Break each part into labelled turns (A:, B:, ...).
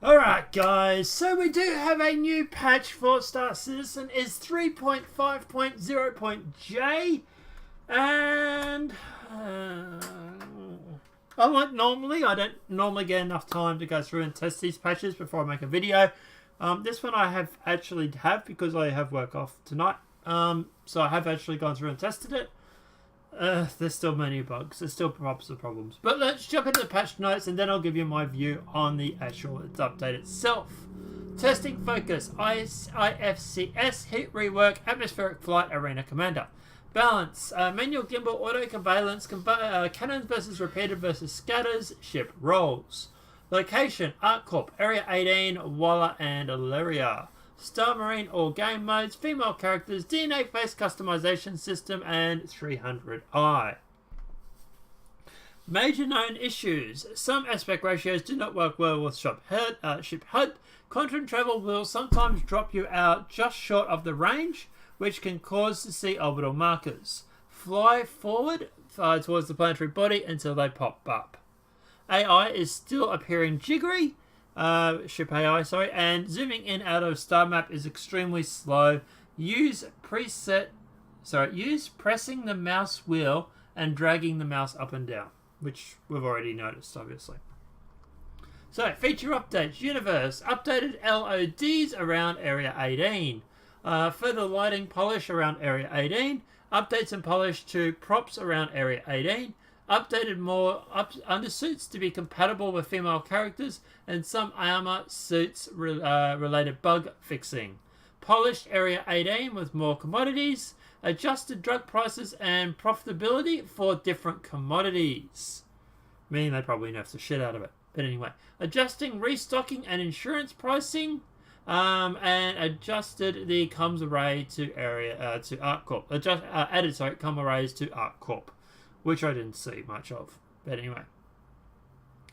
A: Alright guys, so we do have a new patch for Star Citizen. It's 3.5.0.j and unlike normally, I don't normally get enough time to go through and test these patches before I make a video. This one I have because I have work off tonight. So I have actually gone through and tested it. There's still many bugs. There's still lots of problems. But let's jump into the patch notes and then I'll give you my view on the actual update itself. Testing focus, IFCS, heat rework, atmospheric flight, arena commander. Balance, manual gimbal, auto convalence, cannons versus repeated versus scatters, ship rolls. Location, ArcCorp, Area 18, Walla and Aleria. Star Marine, all game modes, female characters, DNA-based customization system, and 300i. Major known issues. Some aspect ratios do not work well with ship HUD. Quantum travel will sometimes drop you out just short of the range, which can cause to see orbital markers. Fly forward towards the planetary body until they pop up. AI is still appearing jiggery. Ship AI, sorry, and zooming in out of star map is extremely slow. Use pressing the mouse wheel and dragging the mouse up and down, which we've already noticed, obviously. So, feature updates. Universe. Updated LODs around Area 18. Further lighting polish around Area 18. Updates and polish to props around Area 18. Updated more undersuits to be compatible with female characters and some armor suits related bug fixing. Polished Area 18 with more commodities. Adjusted drug prices and profitability for different commodities. Meaning they probably nerfed the shit out of it. But anyway. Adjusting restocking and insurance pricing. And adjusted the comms array to ArcCorp. Added comm arrays to ArcCorp, which I didn't see much of. But anyway.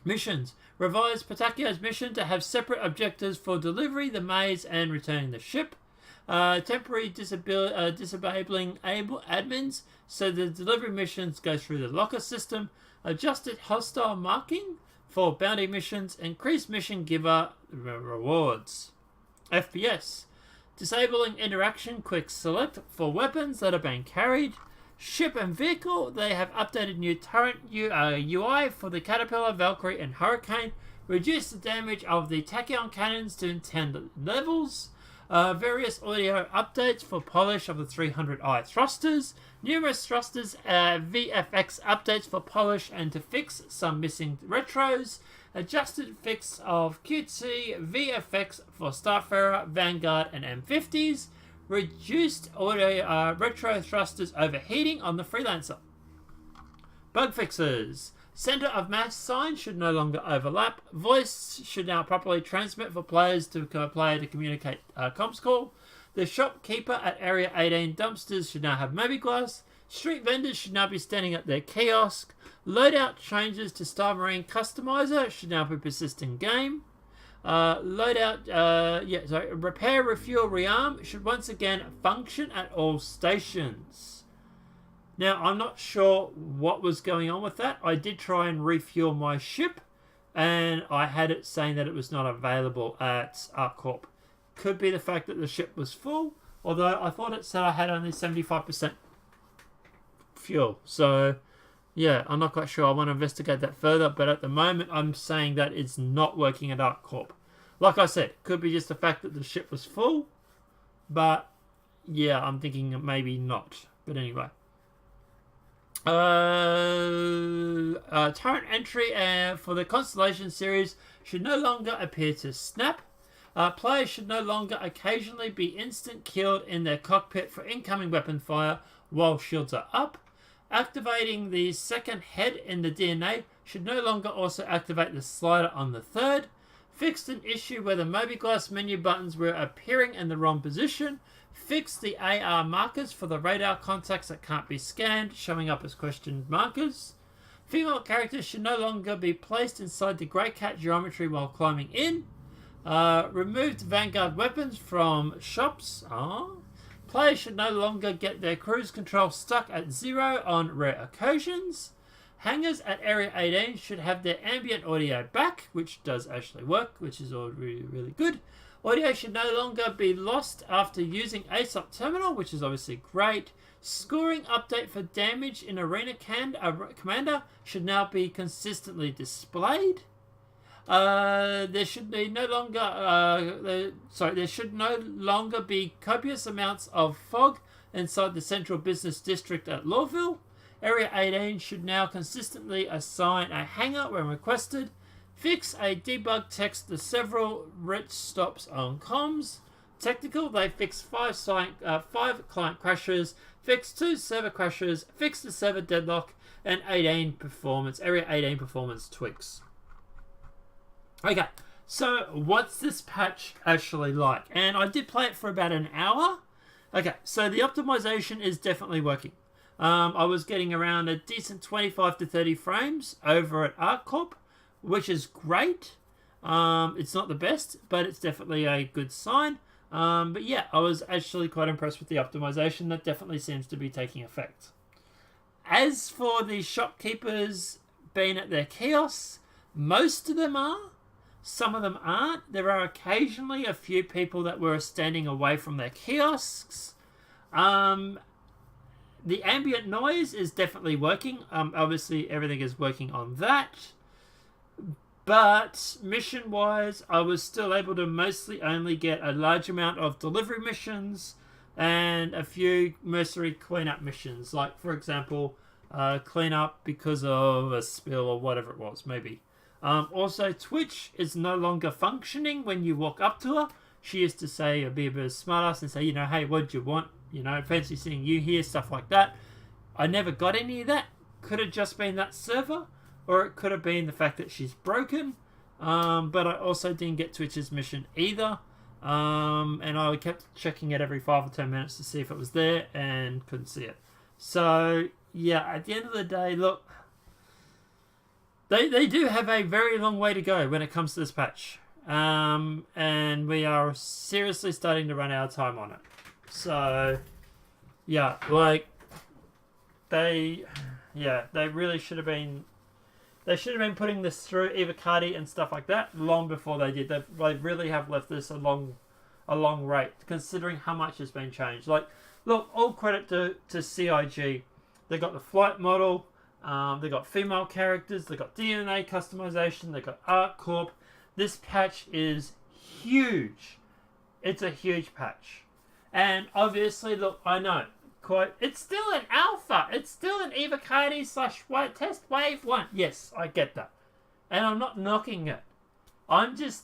A: Missions. Revised Patacchio's mission to have separate objectives for delivery, the maze, and returning the ship. Temporary disabling admins so the delivery missions go through the locker system. Adjusted hostile marking for bounty missions. Increased mission giver rewards. FPS. Disabling interaction quick select for weapons that are being carried. Ship and vehicle, they have updated new turret UI for the Caterpillar, Valkyrie and Hurricane. Reduce the damage of the tachyon cannons to 10 levels. Various audio updates for polish of the 300i thrusters. Numerous thrusters VFX updates for polish and to fix some missing retros. Adjusted fix of QT VFX for Starfarer, Vanguard and M50s. Reduced audio retro thrusters overheating on the Freelancer. Bug fixes. Center of mass sign should no longer overlap. Voice should now properly transmit for players to communicate comms call. The shopkeeper at Area 18 dumpsters should now have Mobiglass. Street vendors should now be standing at their kiosk. Loadout changes to Star Marine Customizer should now be persistent game. Repair, refuel, rearm should once again function at all stations. Now, I'm not sure what was going on with that. I did try and refuel my ship, and I had it saying that it was not available at ArcCorp. Could be the fact that the ship was full, although I thought it said I had only 75% fuel. So, yeah, I'm not quite sure. I want to investigate that further, but at the moment, I'm saying that it's not working at ArcCorp. Like I said, could be just the fact that the ship was full, but yeah, I'm thinking maybe not. But anyway. Turret entry for the Constellation series should no longer appear to snap. Players should no longer occasionally be instant killed in their cockpit for incoming weapon fire while shields are up. Activating the second head in the DNA should no longer also activate the slider on the third. Fixed an issue where the Mobiglass menu buttons were appearing in the wrong position. Fixed the AR markers for the radar contacts that can't be scanned, showing up as question markers. Female characters should no longer be placed inside the Grey Cat geometry while climbing in. Removed Vanguard weapons from shops. Players should no longer get their cruise control stuck at 0 on rare occasions. Hangars at Area 18 should have their ambient audio back, which does actually work, which is all really, really good. Audio should no longer be lost after using ASOP Terminal, which is obviously great. Scoring update for damage in Arena Commander should now be consistently displayed. There should no longer be copious amounts of fog inside the central business district at Lawville. Area 18 should now consistently assign a hangar when requested. Fix a debug text to several rich stops on comms. Technical, they fixed 5 client crashes, fixed 2 server crashes, fixed the server deadlock, and Area 18 performance tweaks. Okay, so what's this patch actually like? And I did play it for about an hour. Okay, so the optimization is definitely working. I was getting around a decent 25 to 30 frames over at ArcCorp, which is great. It's not the best, but it's definitely a good sign. But yeah, I was actually quite impressed with the optimization. That definitely seems to be taking effect. As for the shopkeepers being at their kiosks, most of them are. Some of them aren't. There are occasionally a few people that were standing away from their kiosks. The ambient noise is definitely working. Obviously, everything is working on that. But mission-wise, I was still able to mostly only get a large amount of delivery missions and a few mercenary cleanup missions. Like, for example, clean up because of a spill or whatever it was, maybe. Also, Twitch is no longer functioning when you walk up to her. She used to say, be a bit of smartass and say, hey, what do you want? Fancy seeing you here, stuff like that. I never got any of that. Could have just been that server, or it could have been the fact that she's broken. But I also didn't get Twitch's mission either. And I kept checking it every 5 or 10 minutes to see if it was there, and couldn't see it. So, yeah, at the end of the day, look, They do have a very long way to go when it comes to this patch. And we are seriously starting to run out of time on it. So, yeah, they really should have been... They should have been putting this through Evocati and stuff like that long before they did. They really have left this a long rate, considering how much has been changed. Look, all credit to CIG. They got the flight model... they got female characters, they got DNA customization, they got ArcCorp. This patch is huge. It's a huge patch. And obviously, look, I know, it's still an alpha. It's still an Evocati / test wave 1. Yes, I get that. And I'm not knocking it. I'm just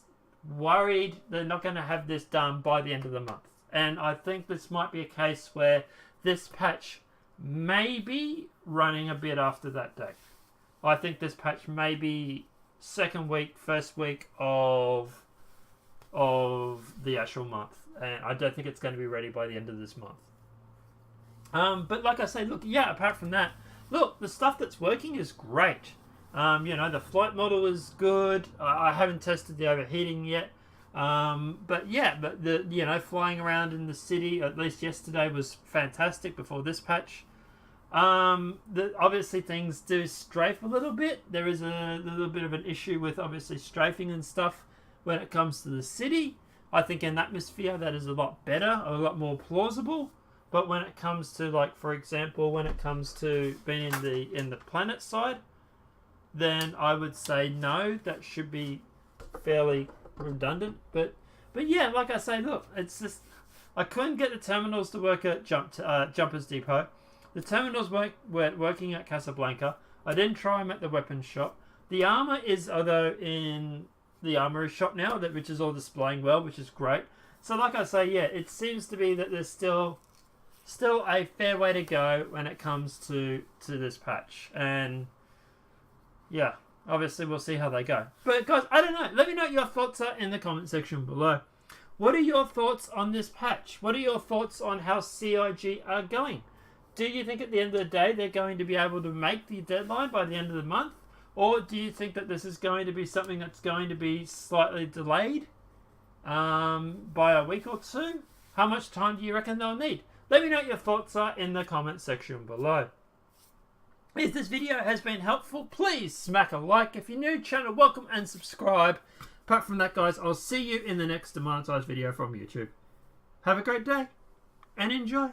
A: worried they're not going to have this done by the end of the month. And I think this might be a case where this patch may be running a bit after that date. I think this patch may be second week, first week of the actual month, and I don't think it's going to be ready by the end of this month. But like I say, look, yeah, apart from that, look, the stuff that's working is great. The flight model is good. I haven't tested the overheating yet. But the flying around in the city, at least yesterday, was fantastic before this patch. Obviously things do strafe a little bit. There is a little bit of an issue with obviously strafing and stuff when it comes to the city. I think in atmosphere that is a lot better, a lot more plausible. But when it comes to, like, for example, when it comes to being in the planet side, then I would say no, that should be fairly redundant. But yeah, like I say, look, it's just I couldn't get the terminals to work at Jumpers Depot. The terminals weren't working at Casablanca. I didn't try them at the weapons shop. The armor is, although in the armory shop now, which is all displaying well, which is great. So like I say, yeah, it seems to be that there's still a fair way to go when it comes to this patch. And yeah, obviously we'll see how they go. But guys, I don't know. Let me know what your thoughts are in the comment section below. What are your thoughts on this patch? What are your thoughts on how CIG are going? Do you think at the end of the day they're going to be able to make the deadline by the end of the month? Or do you think that this is going to be something that's going to be slightly delayed by a week or two? How much time do you reckon they'll need? Let me know what your thoughts are in the comment section below. If this video has been helpful, please smack a like. If you're new, channel welcome and subscribe. Apart from that, guys, I'll see you in the next demonetized video from YouTube. Have a great day and enjoy.